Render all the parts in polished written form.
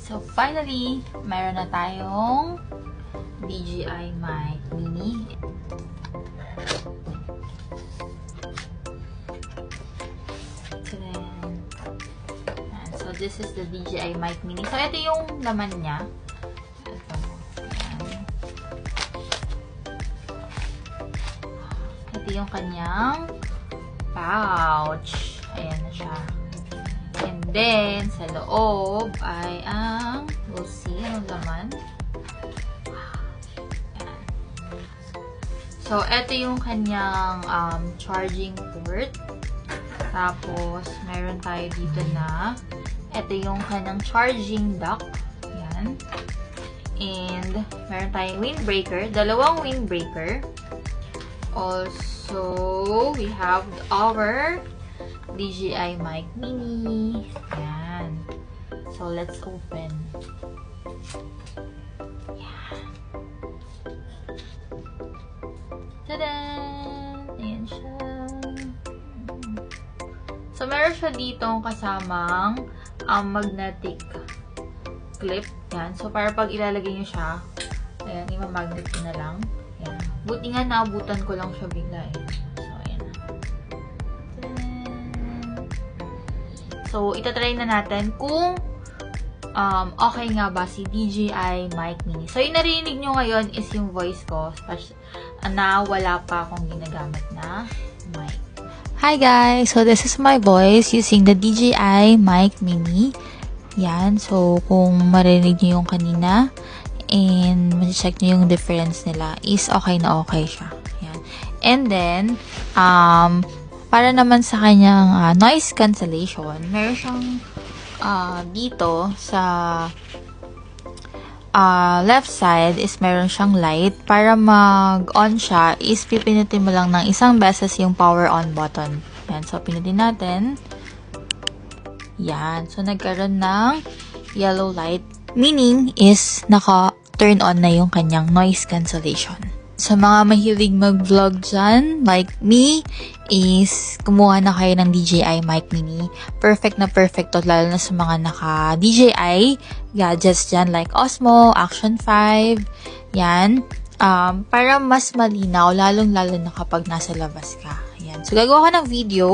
So, finally, meron na tayong DJI Mic Mini. So, this is the DJI Mic Mini. So, ito yung laman niya. Ito yung kanyang pouch. Ayan na siya. And then, sa loob ay ang, we'll see, anong laman. Ayan. So, ito yung kanyang charging port. Tapos, meron tayo dito na, ito yung kanyang charging dock. Ayan. And, meron tayong windbreaker. Dalawang windbreaker. Also, we have our DJI Mic Mini. Ayan. So, let's open. Ayan. Tadaan! Ayan siya. So, meron siya ditong kasamang magnetic clip. Ayan. So, para pag ilalagay nyo siya, ayan, imamagnet ko na lang. Ayan. Buti nga naabutan ko lang siya bigla eh. So, itatry na natin kung okay nga ba si DJI Mic Mini. So, yung narinig nyo ngayon is yung voice ko na wala pa akong ginagamit na mic. Hi guys! So, this is my voice using the DJI Mic Mini. Yan. So, kung marinig nyo yung kanina and ma-check nyo yung difference nila is okay na okay siya. Yan. And then, para naman sa kanyang noise cancellation, meron siyang dito sa left side is meron siyang light. Para mag-on siya is pipinutin mo lang ng isang beses yung power on button. Yan. So, pinutin natin. Yan. So, nagkaroon ng yellow light. Meaning is naka-turn on na yung kanyang noise cancellation. Sa mga mahilig mag-vlog dyan, like me, is kumuha na kayo ng DJI Mic Mini. Perfect na perfect to, lalo na sa mga naka-DJI gadgets dyan, like Osmo, Action 5, yan. Para mas malinaw, lalong-lalo na kapag nasa labas ka. Yan. So, gagawa ko ng video,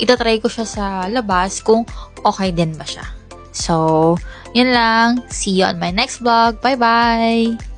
itatry ko siya sa labas kung okay din ba siya. So, yun lang. See you on my next vlog. Bye-bye!